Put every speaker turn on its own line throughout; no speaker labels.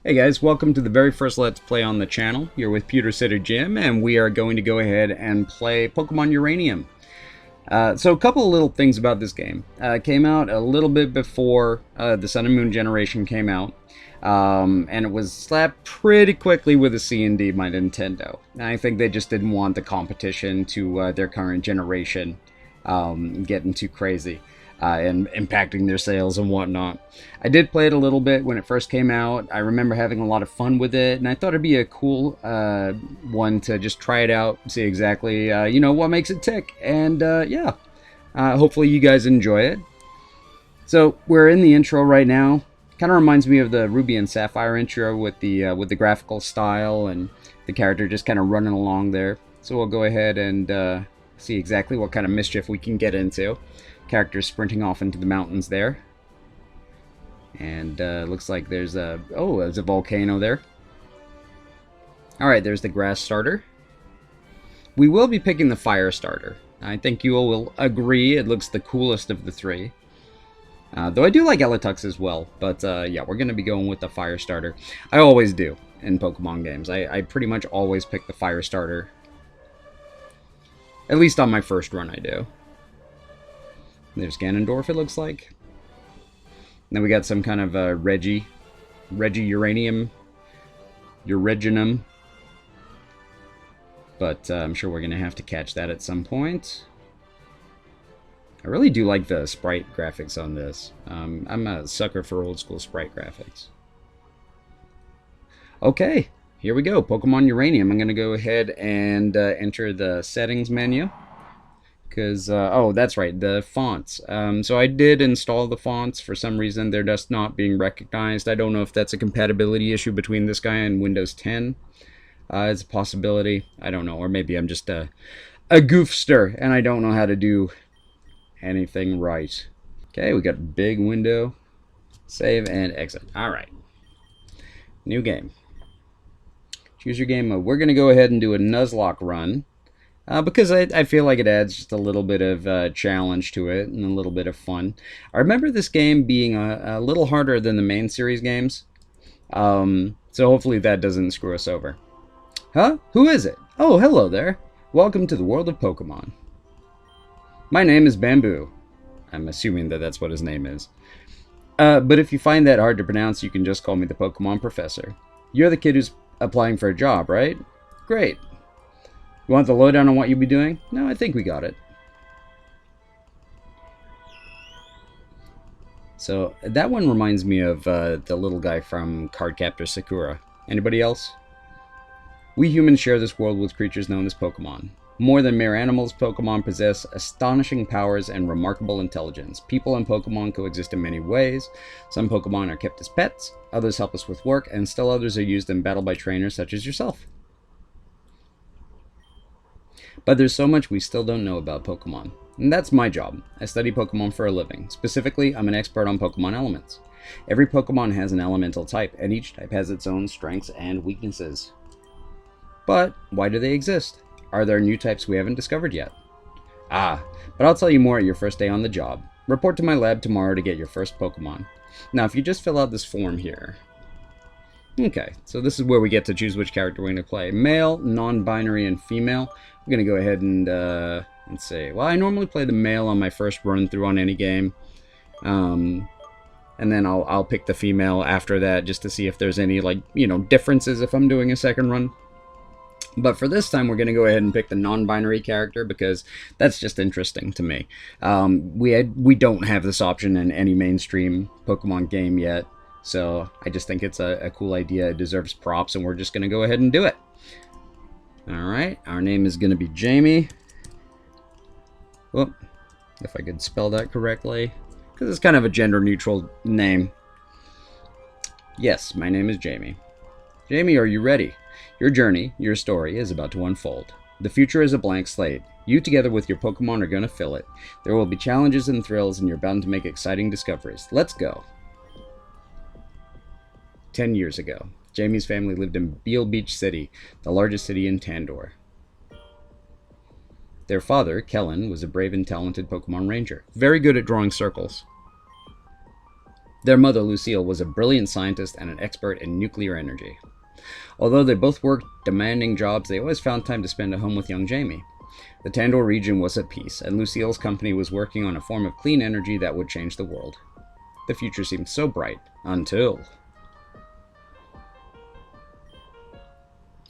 Hey guys, welcome to the very first Let's Play on the channel. You're with PewterCityJim, and we are going to go ahead and play Pokemon Uranium. So a couple of little things about this game. It came out a little bit before the Sun and Moon generation came out, and it was slapped pretty quickly with a C&D by Nintendo. And I think they just didn't want the competition to their current generation getting too crazy. And impacting their sales and whatnot. I did play it a little bit when it first came out. I remember having a lot of fun with it, and I thought it'd be a cool one to just try it out, see exactly, what makes it tick. And yeah, hopefully you guys enjoy it. So we're in the intro right now. Kind of reminds me of the Ruby and Sapphire intro with the graphical style and the character just kind of running along there. So we'll go ahead and see exactly what kind of mischief we can get into. Characters sprinting off into the mountains there. And looks like there's a volcano there. Alright, there's the grass starter. We will be picking the fire starter. I think you all will agree it looks the coolest of the three. Though I do like Eletux as well. But yeah, we're going to be going with the fire starter. I always do in Pokemon games. I pretty much always pick the fire starter. At least on my first run I do. There's Ganondorf, it looks like. And then we got some kind of Uranium. But I'm sure we're going to have to catch that at some point. I really do like the sprite graphics on this. I'm a sucker for old school sprite graphics. Okay, here we go. Pokemon Uranium. I'm going to go ahead and enter the settings menu. Because, oh, that's right, the fonts. So I did install the fonts. For some reason, they're just not being recognized. I don't know if that's a compatibility issue between this guy and Windows 10. It's a possibility. I don't know. Or maybe I'm just a goofster, and I don't know how to do anything right. Okay, we got a big window. Save and exit. All right. New game. Choose your game mode. We're going to go ahead and do a Nuzlocke run. Because I feel like it adds just a little bit of challenge to it and a little bit of fun. I remember this game being a little harder than the main series games. So hopefully that doesn't screw us over. Huh? Who is it? Oh, hello there. Welcome to the world of Pokemon. My name is Bamboo. I'm assuming that that's what his name is. But if you find that hard to pronounce, you can just call me the Pokemon Professor. You're the kid who's applying for a job, right? Great. You want the lowdown on what you'll be doing? No, I think we got it. So, that one reminds me of the little guy from Cardcaptor Sakura. Anybody else? We humans share this world with creatures known as Pokemon. More than mere animals, Pokemon possess astonishing powers and remarkable intelligence. People and Pokemon coexist in many ways. Some Pokemon are kept as pets, others help us with work, and still others are used in battle by trainers such as yourself. But there's so much we still don't know about Pokemon. And that's my job. I study Pokemon for a living. Specifically, I'm an expert on Pokemon elements. Every Pokemon has an elemental type, and each type has its own strengths and weaknesses. But why do they exist? Are there new types we haven't discovered yet? But I'll tell you more at your first day on the job. Report to my lab tomorrow to get your first Pokemon. Now, if you just fill out this form here. Okay, so this is where we get to choose which character we're going to play. Male, non-binary, and female. I'm going to go ahead and, let's see. Well, I normally play the male on my first run-through on any game. And then I'll pick the female after that just to see if there's any, differences if I'm doing a second run. But for this time, we're going to go ahead and pick the non-binary character because that's just interesting to me. We don't have this option in any mainstream Pokemon game yet. So I just think it's a cool idea. It deserves props, and we're just going to go ahead and do it. Alright, our name is going to be Jamie. Whoop, if I could spell that correctly. Because it's kind of a gender-neutral name. Yes, my name is Jamie. Jamie, are you ready? Your journey, your story, is about to unfold. The future is a blank slate. You, together with your Pokemon, are going to fill it. There will be challenges and thrills, and you're bound to make exciting discoveries. Let's go. 10 years ago, Jamie's family lived in Beale Beach City, the largest city in Tandoor. Their father, Kellen, was a brave and talented Pokemon ranger, very good at drawing circles. Their mother, Lucille, was a brilliant scientist and an expert in nuclear energy. Although they both worked demanding jobs, they always found time to spend at home with young Jamie. The Tandoor region was at peace, and Lucille's company was working on a form of clean energy that would change the world. The future seemed so bright, until...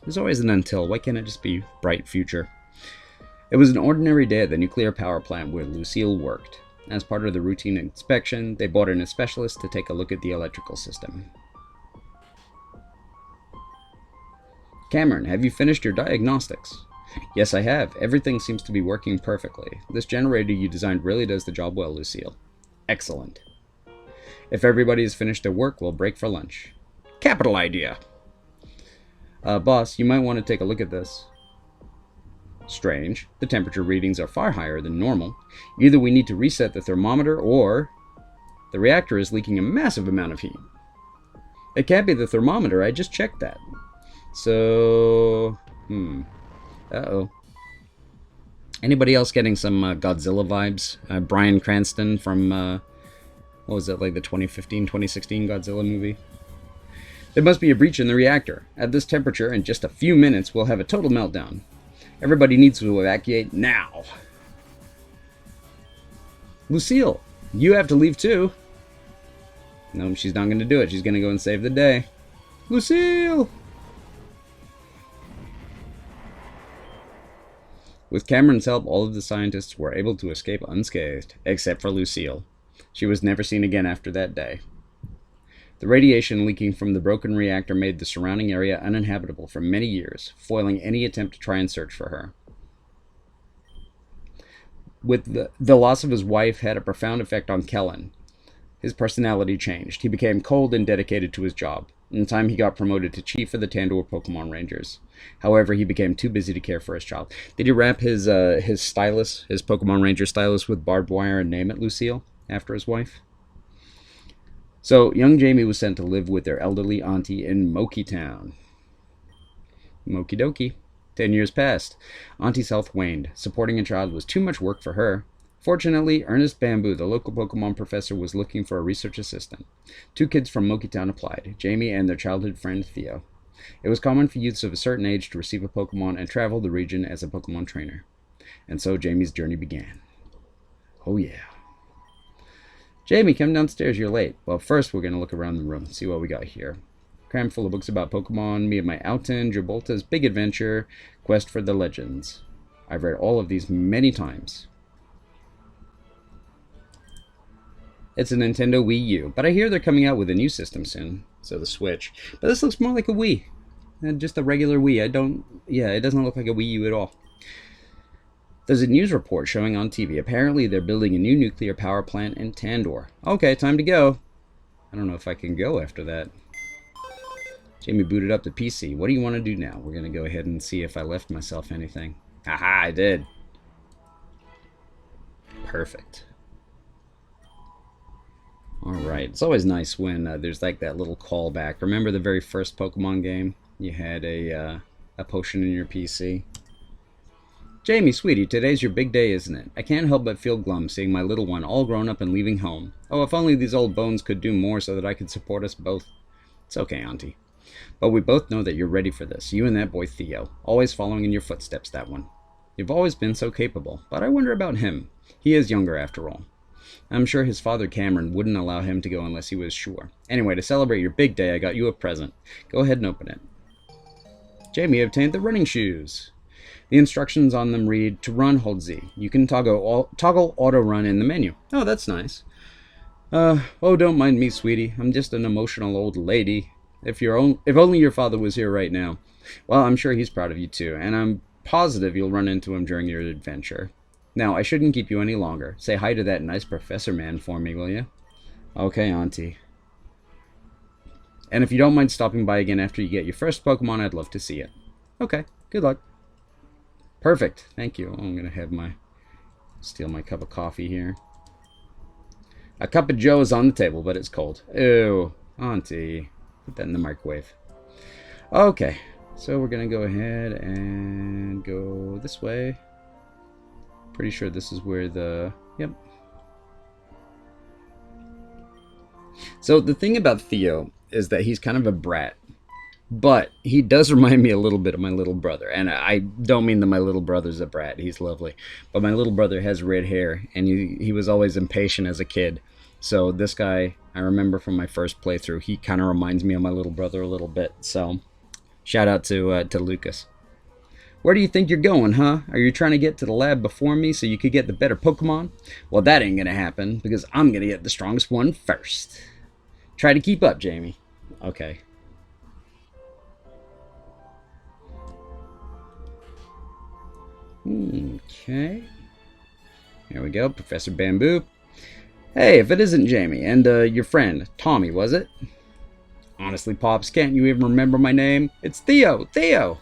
There's always an until. Why can't it just be bright future? It was an ordinary day at the nuclear power plant where Lucille worked. As part of the routine inspection, they brought in a specialist to take a look at the electrical system. Cameron, have you finished your diagnostics? Yes, I have. Everything seems to be working perfectly. This generator you designed really does the job well, Lucille. Excellent. If everybody has finished their work, we'll break for lunch. Capital idea! Boss, you might want to take a look at this. Strange. The temperature readings are far higher than normal. Either we need to reset the thermometer, or the reactor is leaking a massive amount of heat. It can't be the thermometer, I just checked that. So... Uh-oh. Anybody else getting some Godzilla vibes? Bryan Cranston from, what was it, like the 2015-2016 Godzilla movie? There must be a breach in the reactor. At this temperature, in just a few minutes, we'll have a total meltdown. Everybody needs to evacuate now. Lucille, you have to leave too. No, she's not going to do it. She's going to go and save the day. Lucille! With Cameron's help, all of the scientists were able to escape unscathed, except for Lucille. She was never seen again after that day. The radiation leaking from the broken reactor made the surrounding area uninhabitable for many years, foiling any attempt to try and search for her. With the loss of his wife had a profound effect on Kellen. His personality changed. He became cold and dedicated to his job. In time, he got promoted to chief of the Tandoor Pokemon Rangers. However, he became too busy to care for his child. Did he wrap his stylus, his Pokemon Ranger stylus, with barbed wire and name it Lucille after his wife? So, young Jamie was sent to live with their elderly auntie in Moki Town. Moki dokie. 10 years passed. Auntie's health waned. Supporting a child was too much work for her. Fortunately, Ernest Bamboo, the local Pokemon professor, was looking for a research assistant. 2 kids from Moki Town applied, Jamie and their childhood friend Theo. It was common for youths of a certain age to receive a Pokemon and travel the region as a Pokemon trainer. And so Jamie's journey began. Oh yeah. Jamie, come downstairs, you're late. Well, first we're going to look around the room, see what we got here. Crammed full of books about Pokemon, me and my Outen, Gibralta's Big Adventure, Quest for the Legends. I've read all of these many times. It's a Nintendo Wii U, but I hear they're coming out with a new system soon, so the Switch. But this looks more like a Wii. Just a regular Wii. It doesn't look like a Wii U at all. There's a news report showing on TV. Apparently they're building a new nuclear power plant in Tandoor. Okay, time to go. I don't know if I can go after that. Jamie booted up the PC. What do you want to do now? We're going to go ahead and see if I left myself anything. Haha, I did. Perfect. Alright, it's always nice when there's like that little callback. Remember the very first Pokemon game? You had a potion in your PC. Jamie, sweetie, today's your big day, isn't it? I can't help but feel glum seeing my little one all grown up and leaving home. Oh, if only these old bones could do more so that I could support us both. It's okay, Auntie. But we both know that you're ready for this, you and that boy Theo. Always following in your footsteps, that one. You've always been so capable, but I wonder about him. He is younger after all. I'm sure his father Cameron wouldn't allow him to go unless he was sure. Anyway, to celebrate your big day, I got you a present. Go ahead and open it. Jamie obtained the running shoes. The instructions on them read, to run, hold Z. You can toggle auto run in the menu. Oh, that's nice. Oh, don't mind me, sweetie. I'm just an emotional old lady. If only your father was here right now. Well, I'm sure he's proud of you too, and I'm positive you'll run into him during your adventure. Now, I shouldn't keep you any longer. Say hi to that nice professor man for me, will you? Okay, Auntie. And if you don't mind stopping by again after you get your first Pokemon, I'd love to see it. Okay, good luck. Perfect, thank you. I'm gonna have steal my cup of coffee here. A cup of Joe is on the table, but it's cold. Ew, Auntie. Put that in the microwave. Okay, so we're gonna go ahead and go this way. Pretty sure this is where the... Yep. So the thing about Theo is that he's kind of a brat. But he does remind me a little bit of my little brother. And I don't mean that my little brother's a brat. He's lovely. But my little brother has red hair, and he was always impatient as a kid. So this guy, I remember from my first playthrough, he kind of reminds me of my little brother a little bit. So shout out to Lucas. Where do you think you're going, huh? Are you trying to get to the lab before me so you could get the better Pokemon? Well, that ain't going to happen, because I'm going to get the strongest one first. Try to keep up, Jamie. Okay. Okay. Here we go, Professor Bamboo. Hey, if it isn't Jamie, and your friend, Tommy, was it? Honestly, Pops, can't you even remember my name? It's Theo! Theo!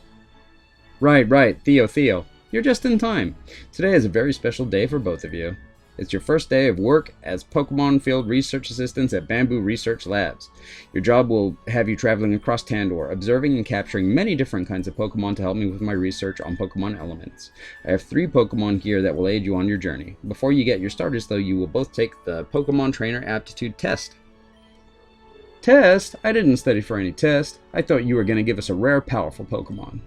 Right, Theo. You're just in time. Today is a very special day for both of you. It's your first day of work as Pokemon Field Research Assistants at Bamboo Research Labs. Your job will have you traveling across Tandoor, observing and capturing many different kinds of Pokemon to help me with my research on Pokemon elements. I have 3 Pokemon here that will aid you on your journey. Before you get your starters, though, you will both take the Pokemon Trainer Aptitude Test. Test? I didn't study for any test. I thought you were going to give us a rare, powerful Pokemon.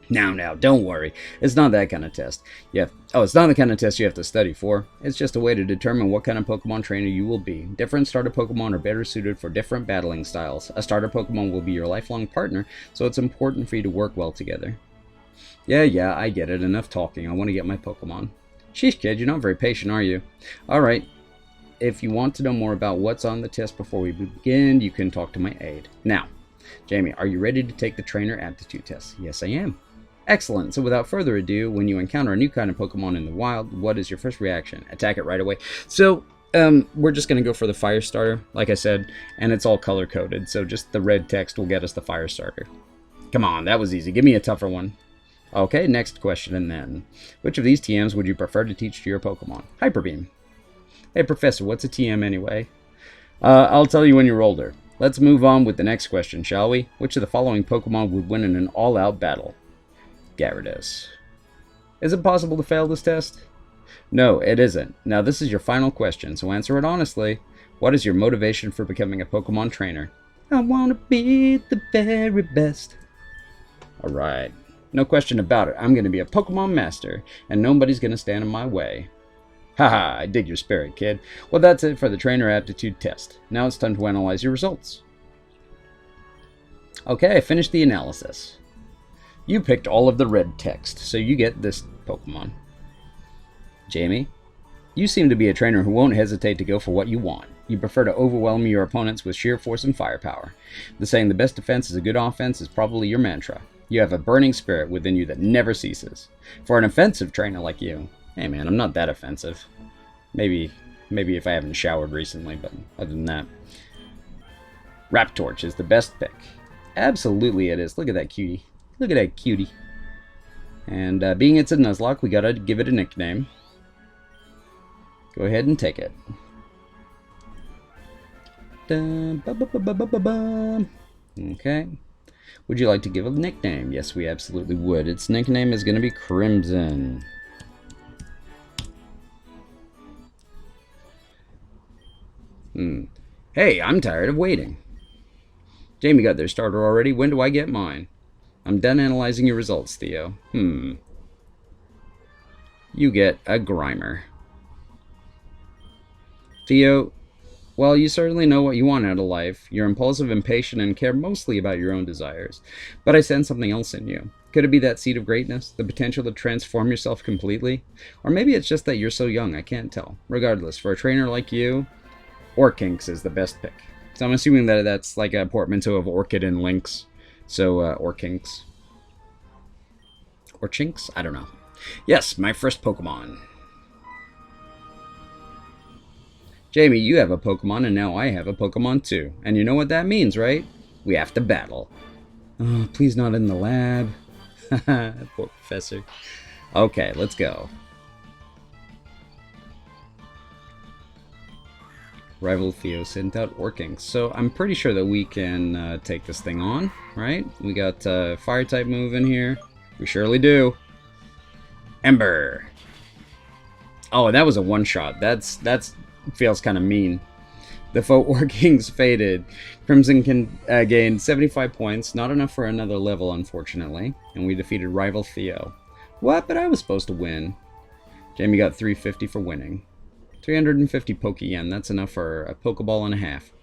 Now, don't worry. It's not that kind of test. It's not the kind of test you have to study for. It's just a way to determine what kind of Pokemon trainer you will be. Different starter Pokemon are better suited for different battling styles. A starter Pokemon will be your lifelong partner, so it's important for you to work well together. Yeah, I get it. Enough talking. I want to get my Pokemon. Sheesh, kid, you're not very patient, are you? Alright. If you want to know more about what's on the test before we begin, you can talk to my aide. Now, Jamie, are you ready to take the Trainer Aptitude Test? Yes, I am. Excellent. So without further ado, when you encounter a new kind of Pokemon in the wild, what is your first reaction? Attack it right away. So, we're just going to go for the fire starter, like I said, and it's all color-coded, so just the red text will get us the fire starter. Come on, that was easy. Give me a tougher one. Okay, next question then. Which of these TMs would you prefer to teach to your Pokemon? Hyper Beam. Hey, Professor, what's a TM anyway? I'll tell you when you're older. Let's move on with the next question, shall we? Which of the following Pokemon would win in an all-out battle? Gyarados. Is it possible to fail this test? No, it isn't. Now this is your final question, so answer it honestly. What is your motivation for becoming a Pokemon trainer? I want to be the very best. Alright. No question about it. I'm going to be a Pokemon master, and nobody's going to stand in my way. Haha, I dig your spirit, kid. Well, that's it for the Trainer Aptitude Test. Now it's time to analyze your results. Okay, I finished the analysis. You picked all of the red text, so you get this Pokemon. Jamie, you seem to be a trainer who won't hesitate to go for what you want. You prefer to overwhelm your opponents with sheer force and firepower. The saying the best defense is a good offense is probably your mantra. You have a burning spirit within you that never ceases. For an offensive trainer like you, hey man, I'm not that offensive. Maybe if I haven't showered recently, but other than that. Raptorch is the best pick. Absolutely it is. Look at that cutie. Look at that cutie. And being it's a Nuzlocke, we gotta give it a nickname. Go ahead and take it. Okay. Would you like to give a nickname? Yes, we absolutely would. Its nickname is going to be Crimson. Hey, I'm tired of waiting. Jamie got their starter already. When do I get mine? I'm done analyzing your results, Theo. You get a Grimer. Theo, well, you certainly know what you want out of life. You're impulsive, impatient, and care mostly about your own desires. But I sense something else in you. Could it be that seed of greatness? The potential to transform yourself completely? Or maybe it's just that you're so young, I can't tell. Regardless, for a trainer like you, Orkinks is the best pick. So I'm assuming that that's like a portmanteau of Orchid and Lynx. So, Orkinks. Or Chinks? I don't know. Yes, my first Pokemon. Jamie, you have a Pokemon, and now I have a Pokemon too. And you know what that means, right? We have to battle. Oh, please not in the lab. Poor Professor. Okay, let's go. Rival Theo sent out Orkinks. So I'm pretty sure that we can take this thing on, right? We got fire type move in here. We surely do. Ember. Oh, that was a one-shot. That's feels kind of mean. The footworking's faded. Crimson can gain 75 points, not enough for another level, unfortunately. And we defeated rival Theo. What? But I was supposed to win. Jamie got 350 for winning. 350 Poke Yen, that's enough for a Pokeball and a half.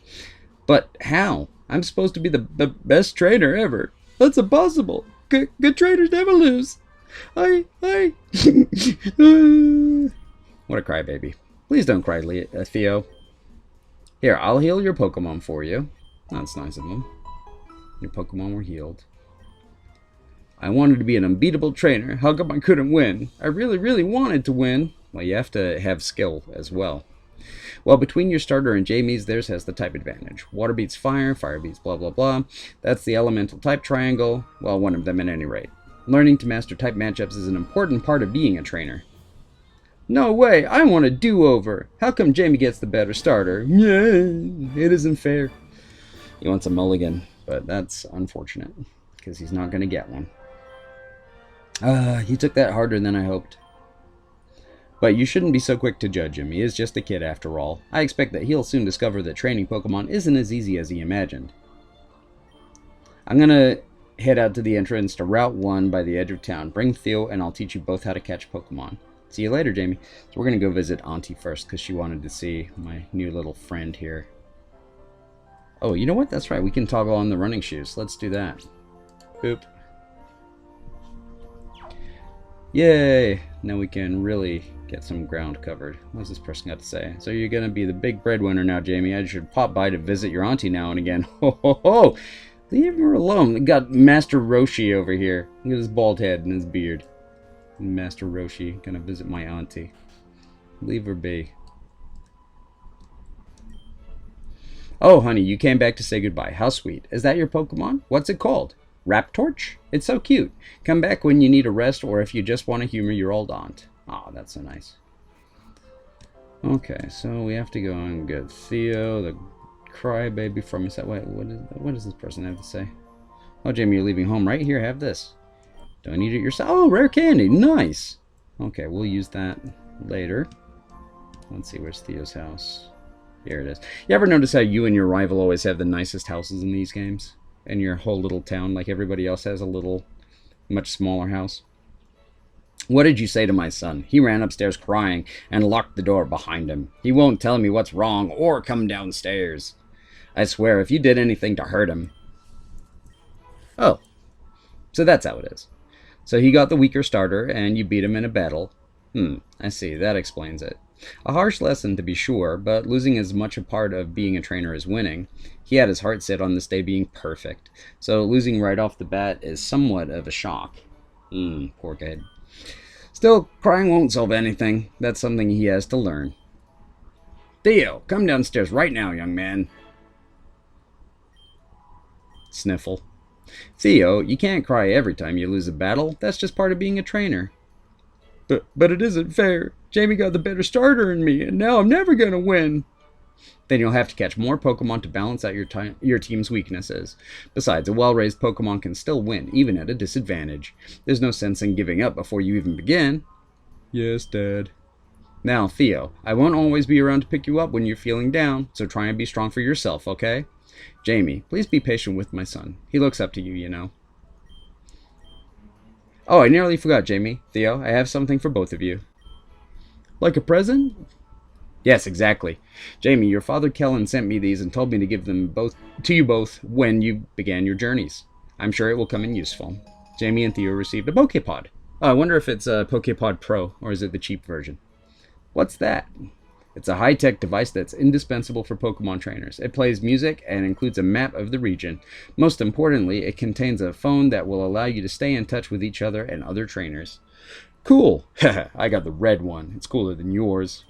But how? I'm supposed to be the best trainer ever. That's impossible. Good trainers never lose. What a crybaby. Please don't cry, Theo. Here, I'll heal your Pokemon for you. That's nice of them. Your Pokemon were healed. I wanted to be an unbeatable trainer. How come I couldn't win? I really wanted to win. Well, you have to have skill as well. Well, between your starter and Jamie's, theirs has the type advantage. Water beats fire, fire beats blah blah blah. That's the elemental type triangle. Well, one of them at any rate. Learning to master type matchups is an important part of being a trainer. No way, I want a do-over. How come Jamie gets the better starter? Yeah, it isn't fair. He wants a mulligan, but that's unfortunate, because he's not going to get one. He took that harder than I hoped. But you shouldn't be so quick to judge him. He is just a kid after all. I expect that he'll soon discover that training Pokemon isn't as easy as he imagined. I'm going to head out to the entrance to Route 1 by the edge of town. Bring Theo and I'll teach you both how to catch Pokemon. See you later, Jamie. So we're going to go visit Auntie first because she wanted to see my new little friend here. Oh, you know what? That's right. We can toggle on the running shoes. Let's do that. Boop. Yay! Now we can really get some ground covered. What's this person got to say? So you're going to be the big breadwinner now, Jamie. I should pop by to visit your auntie now and again. Ho ho ho! Leave her alone. We got Master Roshi over here. Look at his bald head and his beard. Master Roshi gonna visit my auntie. Leave her be. Oh, honey, you came back to say goodbye. How sweet. Is that your Pokemon? What's it called? Raptorch? It's so cute. Come back when you need a rest or if you just want to humor your old aunt. Aw, oh, that's so nice. Okay, so we have to go and get Theo, the crybaby from his... Wait, what does this person have to say? Oh, Jamie, you're leaving home right here. Have this. Don't eat it yourself. Oh, rare candy. Nice. Okay, we'll use that later. Let's see, where's Theo's house? Here it is. You ever notice how you and your rival always have the nicest houses in these games? In your whole little town, like everybody else has a little, much smaller house? What did you say to my son? He ran upstairs crying and locked the door behind him. He won't tell me what's wrong or come downstairs. I swear, if you did anything to hurt him... Oh, so that's how it is. So he got the weaker starter, and you beat him in a battle. I see. That explains it. A harsh lesson, to be sure, but losing is much a part of being a trainer as winning. He had his heart set on this day being perfect, so losing right off the bat is somewhat of a shock. Poor kid. Still, crying won't solve anything. That's something he has to learn. Theo, come downstairs right now, young man. Sniffle. Theo, you can't cry every time you lose a battle. That's just part of being a trainer. But it isn't fair. Jamie got the better starter than me, and now I'm never going to win. Then you'll have to catch more Pokemon to balance out your team's weaknesses. Besides, a well-raised Pokemon can still win, even at a disadvantage. There's no sense in giving up before you even begin. Yes, Dad. Now, Theo, I won't always be around to pick you up when you're feeling down, so try and be strong for yourself, okay? Jamie, please be patient with my son. He looks up to you, you know. Oh, I nearly forgot, Jamie. Theo, I have something for both of you. Like a present? Yes, exactly. Jamie, your father Kellen sent me these and told me to give them both to you both when you began your journeys. I'm sure it will come in useful. Jamie and Theo received a Poképod. Oh, I wonder if it's a Poképod Pro, or is it the cheap version? What's that? It's a high-tech device that's indispensable for Pokemon trainers. It plays music and includes a map of the region. Most importantly, it contains a phone that will allow you to stay in touch with each other and other trainers. Cool! I got the red one. It's cooler than yours.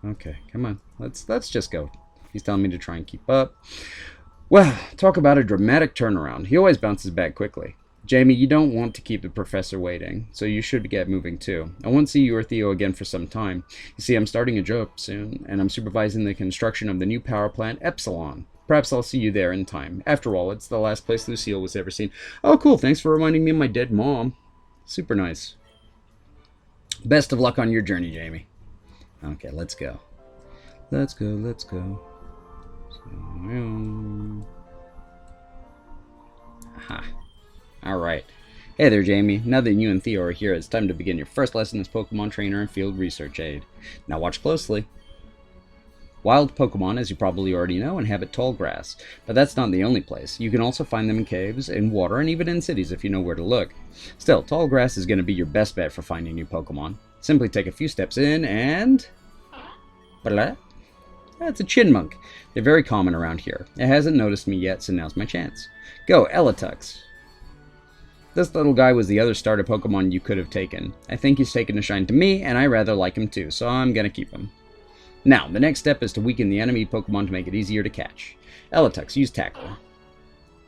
Okay, come on. Let's just go. He's telling me to try and keep up. Well, talk about a dramatic turnaround. He always bounces back quickly. Jamie, you don't want to keep the professor waiting, so you should get moving too. I won't see you or Theo again for some time. You see, I'm starting a job soon, and I'm supervising the construction of the new power plant, Ep.01. Perhaps I'll see you there in time. After all, it's the last place Lucille was ever seen. Oh, cool. Thanks for reminding me of my dead mom. Super nice. Best of luck on your journey, Jamie. Okay, let's go. Let's go, let's go. Aha. Alright. Hey there, Jamie. Now that you and Theo are here, it's time to begin your first lesson as Pokemon Trainer and Field Research Aide. Now watch closely. Wild Pokemon, as you probably already know, inhabit tall grass, but that's not the only place. You can also find them in caves, in water, and even in cities if you know where to look. Still, tall grass is going to be your best bet for finding new Pokemon. Simply take a few steps in and... That's a Chinmunk. They're very common around here. It hasn't noticed me yet, so now's my chance. Go, Elatux. This little guy was the other starter Pokemon you could have taken. I think he's taken a shine to me, and I rather like him too, so I'm going to keep him. Now, the next step is to weaken the enemy Pokemon to make it easier to catch. Elatux, use Tackle.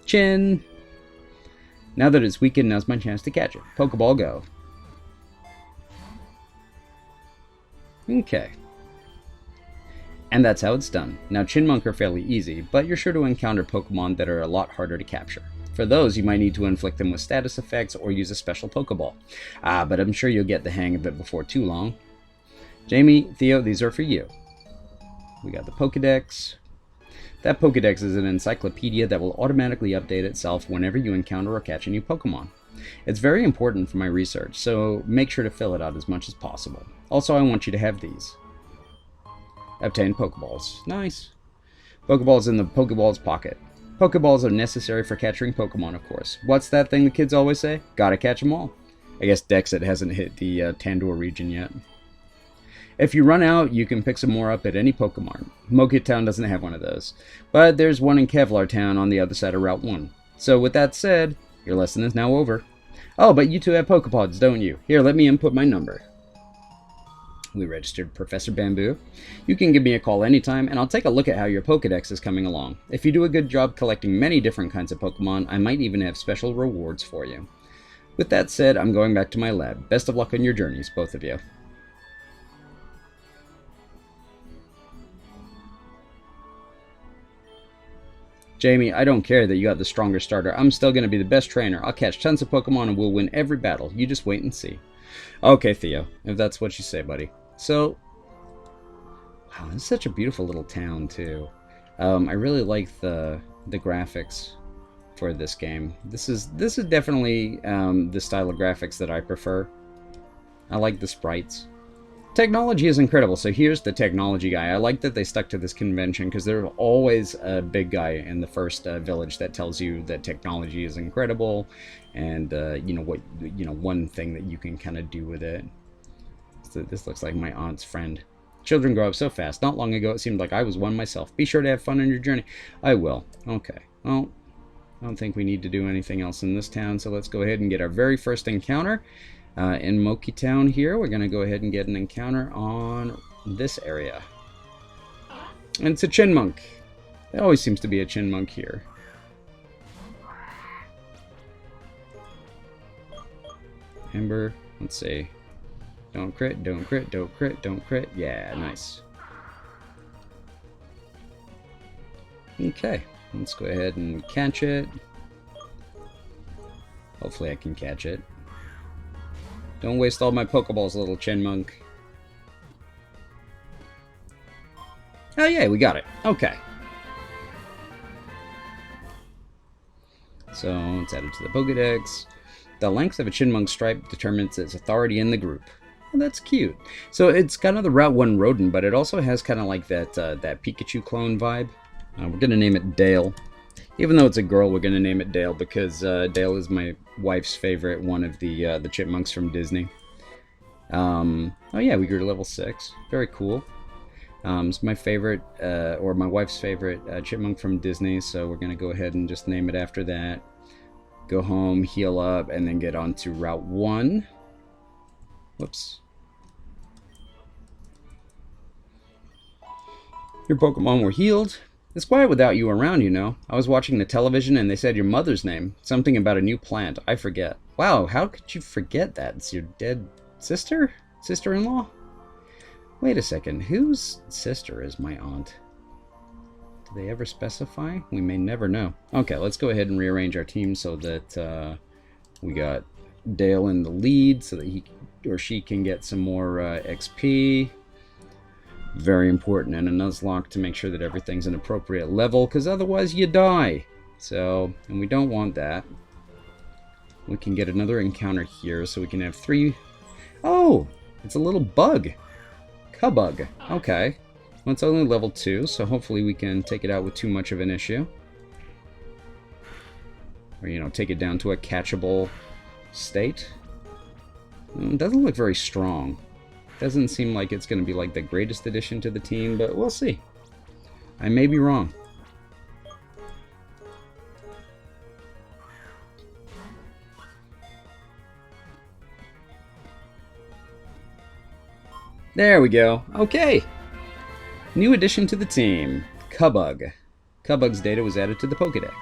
Chin! Now that it's weakened, now's my chance to catch it. Pokeball go. Okay. And that's how it's done. Now, Chinmunk are fairly easy, but you're sure to encounter Pokemon that are a lot harder to capture. For those, you might need to inflict them with status effects or use a special Pokeball. But I'm sure you'll get the hang of it before too long. Jamie, Theo, these are for you. We got the Pokedex. That Pokedex is an encyclopedia that will automatically update itself whenever you encounter or catch a new Pokemon. It's very important for my research, so make sure to fill it out as much as possible. Also, I want you to have these. Obtain Pokeballs. Nice. Pokeballs in the Pokeball's pocket. Pokeballs are necessary for capturing Pokemon, of course. What's that thing the kids always say? Gotta catch 'em all. I guess Dexit hasn't hit the Tandoor region yet. If you run out, you can pick some more up at any Pokemon. Mokia Town doesn't have one of those. But there's one in Kevlar Town on the other side of Route 1. So with that said, your lesson is now over. Oh, but you two have Pokepods, don't you? Here, let me input my number. We registered Professor Bamboo. You can give me a call anytime, and I'll take a look at how your Pokedex is coming along. If you do a good job collecting many different kinds of Pokemon, I might even have special rewards for you. With that said, I'm going back to my lab. Best of luck on your journeys, both of you. Jamie, I don't care that you got the stronger starter. I'm still going to be the best trainer. I'll catch tons of Pokemon and we'll win every battle. You just wait and see. Okay, Theo, if that's what you say, buddy. So, wow, this is such a beautiful little town, too. I really like the graphics for this game. This is definitely the style of graphics that I prefer. I like the sprites. Technology is incredible, so here's the technology guy. I like that they stuck to this convention because there's always a big guy in the first village that tells you that technology is incredible, and one thing that you can kind of do with it. So this looks like my aunt's friend. Children grow up so fast. Not long ago, it seemed like I was one myself. Be sure to have fun on your journey. I will. Okay. Well, I don't think we need to do anything else in this town, so let's go ahead and get our very first encounter. In Mokia Town here, we're going to go ahead and get an encounter on this area. And it's a Chinmunk. There always seems to be a Chinmunk here. Ember, let's see. Don't crit, don't crit, don't crit, don't crit. Yeah, nice. Okay, let's go ahead and catch it. Hopefully I can catch it. Don't waste all my Pokeballs, little Chinmunk. Oh yeah, we got it. Okay. So let's add it to the Pokedex. The length of a Chinmunk stripe determines its authority in the group. Oh, that's cute. So it's kind of the Route 1 rodent, but it also has kind of like that that Pikachu clone vibe. We're going to name it Dale. Even though it's a girl, we're going to name it Dale because Dale is my wife's favorite, one of the chipmunks from Disney. Oh yeah, we grew to level 6. Very cool. It's my favorite, or my wife's favorite chipmunk from Disney, so we're going to go ahead and just name it after that. Go home, heal up, and then get on to Route 1. Whoops. Your Pokemon were healed. It's quiet without you around, you know. I was watching the television and they said your mother's name. Something about a new plant. I forget. Wow, how could you forget that? It's your dead sister? Sister-in-law? Wait a second. Whose sister is my aunt? Do they ever specify? We may never know. Okay, let's go ahead and rearrange our team so that we got Dale in the lead so that he or she can get some more XP. Very important in a Nuzlocke to make sure that everything's an appropriate level, because otherwise you die. So, and we don't want that. We can get another encounter here, so we can have 3... Oh! It's a little bug. Cubug. Okay. Well, it's only level 2, so hopefully we can take it out with too much of an issue. Or, you know, take it down to a catchable state. It doesn't look very strong. Doesn't seem like it's going to be like the greatest addition to the team, but we'll see. I may be wrong. There we go. Okay. New addition to the team. Cubug. Cubug's data was added to the Pokédex.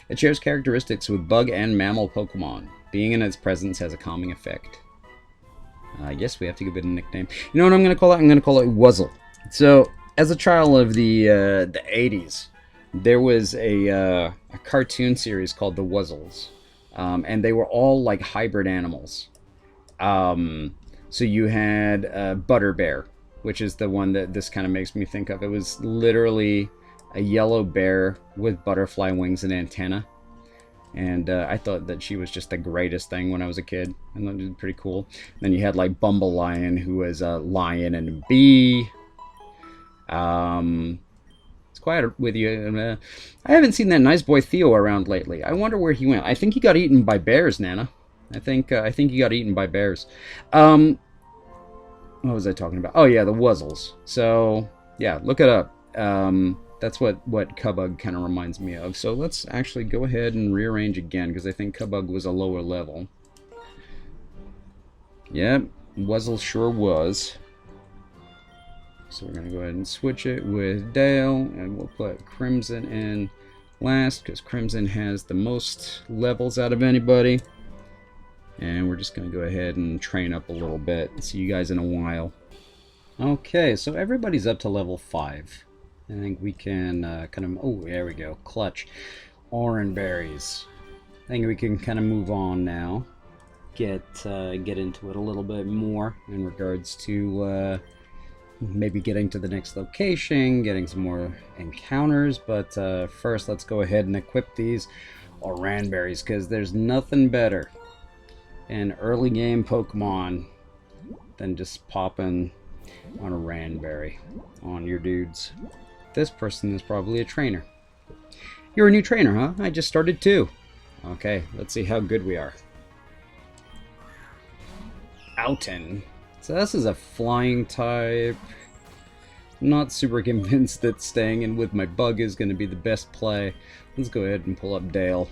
It shares characteristics with bug and mammal Pokemon. Being in its presence has a calming effect. I guess we have to give it a nickname. You know what I'm going to call it? I'm going to call it Wuzzle. So, as a child of the 80s, there was a cartoon series called The Wuzzles. And they were all like hybrid animals. So you had Butterbear, which is the one that this kind of makes me think of. It was literally a yellow bear with butterfly wings and antenna. And I thought that she was just the greatest thing when I was a kid. And that was pretty cool. Then you had like Bumble Lion, who was a lion and a bee. It's quiet with you. I haven't seen that nice boy Theo around lately. I wonder where he went. I think he got eaten by bears, Nana. I think he got eaten by bears. What was I talking about? Oh yeah, the Wuzzles. So yeah, look it up. That's what Cubug kind of reminds me of. So let's actually go ahead and rearrange again, because I think Cubug was a lower level. Yep, Wuzzle sure was. So we're going to go ahead and switch it with Dale, and we'll put Crimson in last, because Crimson has the most levels out of anybody. And we're just going to go ahead and train up a little bit. See you guys in a while. Okay, so everybody's up to level 5. I think we can kind of... Oh, there we go. Clutch. Orange berries. I think we can kind of move on now. Get into it a little bit more in regards to maybe getting to the next location, getting some more encounters. But first, let's go ahead and equip these orange berries, because there's nothing better in early game Pokemon than just popping on a Ranberry on your dudes. This person is probably a trainer. You're a new trainer, huh? I just started too. Okay, let's see how good we are. Outen. So this is a flying type. Not super convinced that staying in with my bug is going to be the best play. Let's go ahead and pull up Dale.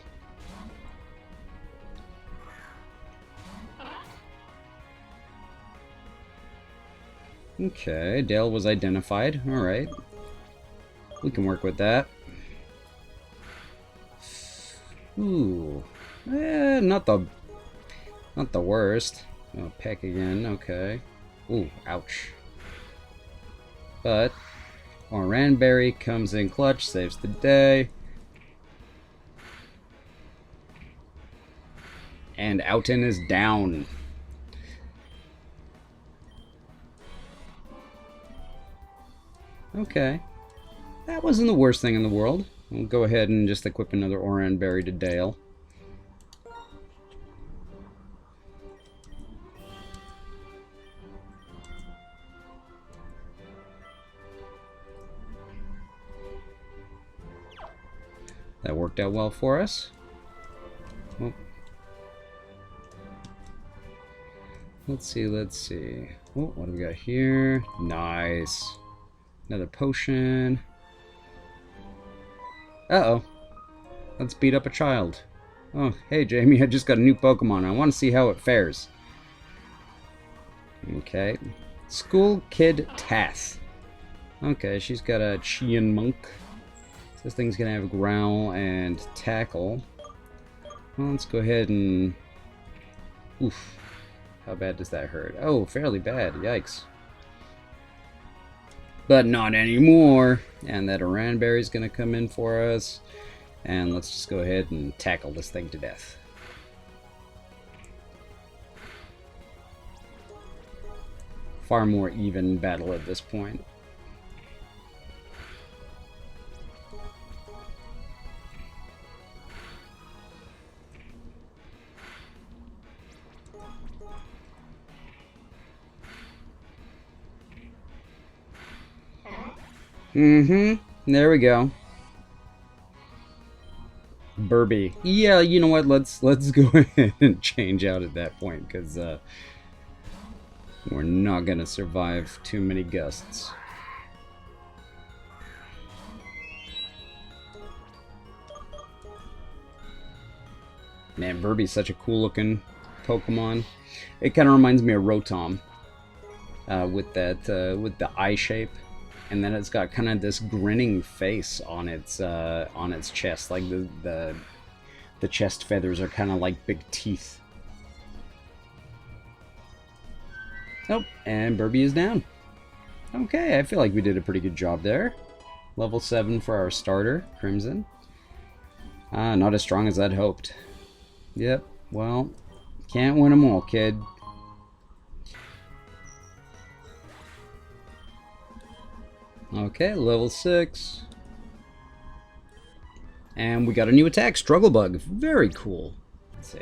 Okay, Dale was identified. Alright. We can work with that. Ooh. Not the worst. Oh, peck again. Okay. Ooh, ouch. But Oranberry comes in clutch, saves the day. And Outen is down. Okay. That wasn't the worst thing in the world. We'll go ahead and just equip another Oranberry to Dale. That worked out well for us. Well, let's see. Oh, what do we got here? Nice. Another potion. Uh-oh. Let's beat up a child. Oh, hey Jamie, I just got a new Pokemon. I want to see how it fares. Okay. School Kid Tath. Okay, she's got a Chianmunk. This thing's gonna have Growl and Tackle. Well, let's go ahead and... Oof. How bad does that hurt? Oh, fairly bad. Yikes. But not anymore. And that Oranberry's gonna come in for us. And let's just go ahead and tackle this thing to death. Far more even battle at this point. Mm-hmm. There we go. Burby. Yeah, you know what? Let's go ahead and change out at that point, because we're not gonna survive too many gusts. Man, Burby's such a cool looking Pokemon. It kind of reminds me of Rotom, with the eye shape, and then it's got kind of this grinning face on its chest, like the chest feathers are kind of like big teeth. Oh, and Burby is down. Okay, I feel like we did a pretty good job there. Level 7 for our starter, Crimson. Not as strong as I'd hoped. Yep, well, can't win them all, kid. Okay, level 6. And we got a new attack, Struggle Bug. Very cool. Let's see.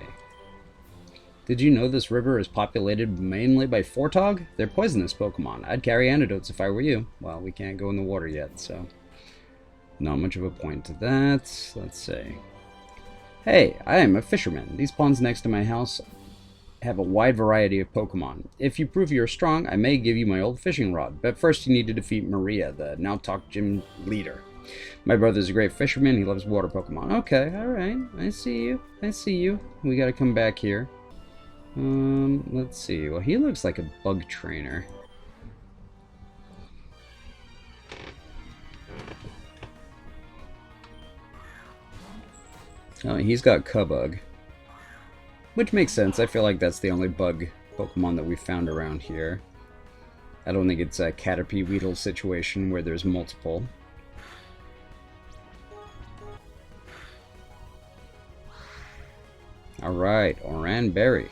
Did you know this river is populated mainly by Fortog? They're poisonous Pokemon. I'd carry antidotes if I were you. Well, we can't go in the water yet, so not much of a point to that. Let's see. Hey, I am a fisherman. These ponds next to my house have a wide variety of Pokemon. If you prove you're strong, I may give you my old fishing rod. But first you need to defeat Maria, the Nuzlocke gym leader. My brother's a great fisherman. He loves water Pokemon. Okay, alright. I see you. I see you. We gotta come back here. Let's see. Well, he looks like a bug trainer. Oh, he's got Cubug. Which makes sense. I feel like that's the only bug Pokemon that we found around here. I don't think it's a Caterpie Weedle situation where there's multiple. Alright, Oran Berry.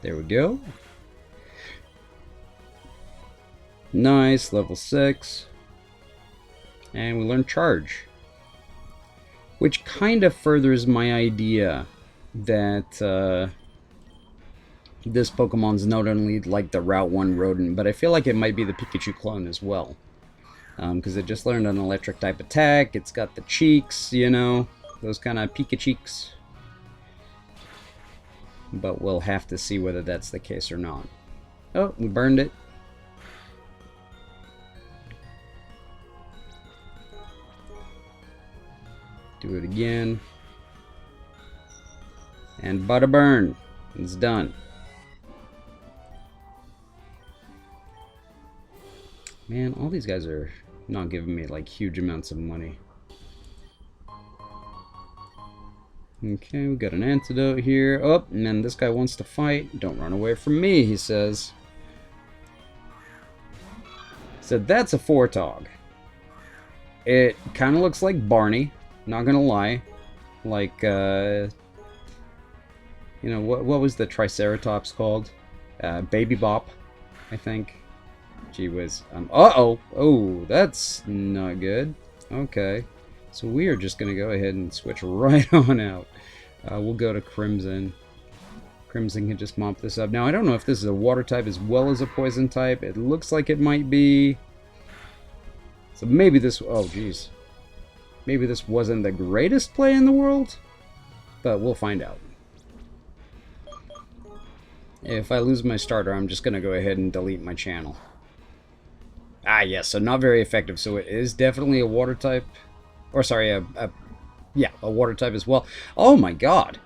There we go. Nice, level 6. And we learn Charge. Which kind of furthers my idea that this Pokemon's not only like the Route 1 rodent, but I feel like it might be the Pikachu clone as well. Because it just learned an electric type attack. It's got the cheeks, you know, those kind of Pika cheeks. But we'll have to see whether that's the case or not. Oh, we burned it. Do it again. And bada burn. It's done. Man, all these guys are not giving me like huge amounts of money. Okay, we got an antidote here. Oh, and then this guy wants to fight. Don't run away from me, he says. So that's a Fortog. It kind of looks like Barney, not gonna lie. Like, you know, what was the Triceratops called? Baby Bop, I think. Gee whiz. Uh-oh! Oh, that's not good. Okay. So we are just going to go ahead and switch right on out. We'll go to Crimson. Crimson can just mop this up. Now, I don't know if this is a water type as well as a poison type. It looks like it might be. So maybe this... Oh, geez. Maybe this wasn't the greatest play in the world. But we'll find out. If I lose my starter, I'm just going to go ahead and delete my channel. Ah, yes. So not very effective. So it is definitely a water type. Or sorry, yeah, a water type as well. Oh my god.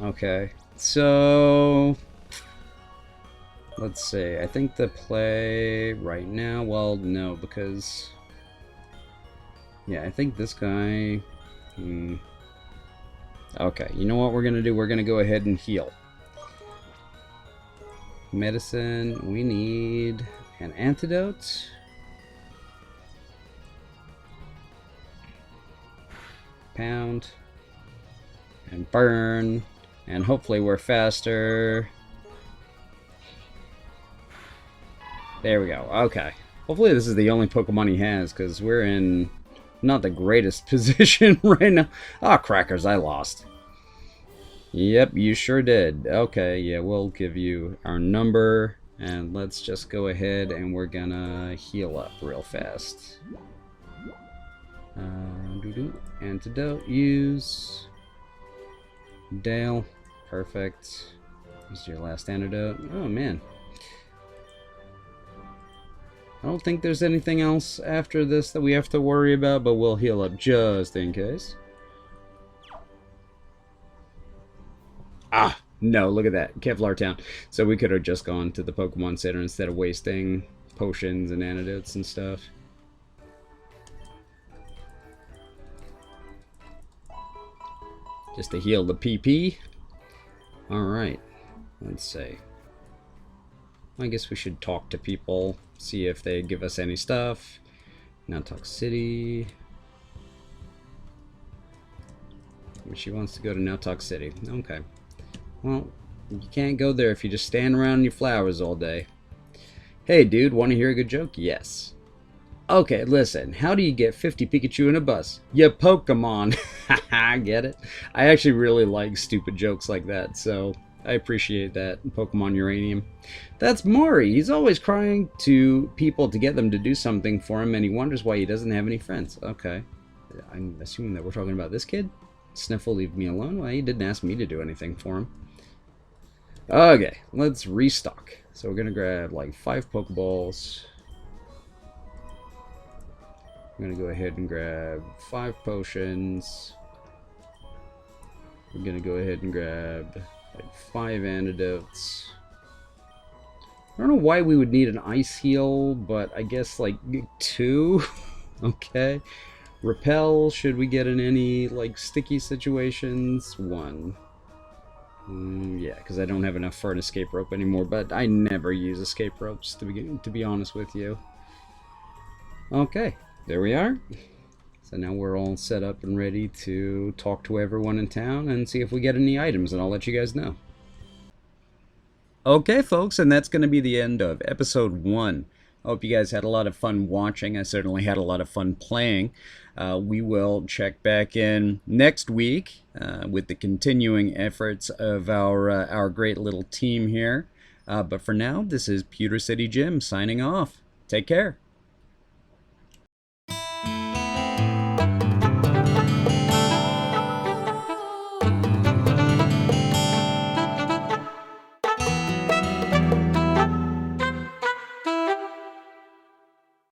Okay, so let's see. I think the play right now, well, no, because yeah, I think this guy. Okay, you know what we're gonna do? We're gonna go ahead and heal. Medicine. We need an antidote. Pound and burn, and hopefully we're faster. There we go. Okay, hopefully this is the only Pokemon he has, because we're in not the greatest position right now. Ah, crackers, I lost. Yep, you sure did. Okay, yeah, we'll give you our number, and let's just go ahead and we're gonna heal up real fast. Antidote, use. Dale, perfect. This is your last antidote. Oh man. I don't think there's anything else after this that we have to worry about, but we'll heal up just in case. Ah, no, look at that. Kevlar Town. So we could have just gone to the Pokemon Center instead of wasting potions and antidotes and stuff. Just to heal the PP. Alright, let's see. I guess we should talk to people, see if they give us any stuff. Nuzlocke City. She wants to go to Nuzlocke City. Okay. Well, you can't go there if you just stand around in your flowers all day. Hey, dude, want to hear a good joke? Yes. Okay, listen. How do you get 50 Pikachu in a bus? You Pokemon. Haha, get it? I actually really like stupid jokes like that, so I appreciate that, Pokemon Uranium. That's Maury. He's always crying to people to get them to do something for him, and he wonders why he doesn't have any friends. Okay. I'm assuming that we're talking about this kid? Sniffle, leave me alone? Well, he didn't ask me to do anything for him. Okay, let's restock. So we're going to grab like 5 Pokeballs. I'm going to go ahead and grab 5 potions. We're going to go ahead and grab like 5 antidotes. I don't know why we would need an ice heal, but I guess like 2. Okay. Repel, should we get in any like sticky situations? 1. Yeah, because I don't have enough for an escape rope anymore, but I never use escape ropes to be honest with you. Okay, there we are. So now we're all set up and ready to talk to everyone in town and see if we get any items, and I'll let you guys know. Okay, folks, and that's going to be the end of episode 1. I hope you guys had a lot of fun watching. I certainly had a lot of fun playing. We will check back in next week with the continuing efforts of our great little team here. But for now, this is PewterCityJim signing off. Take care.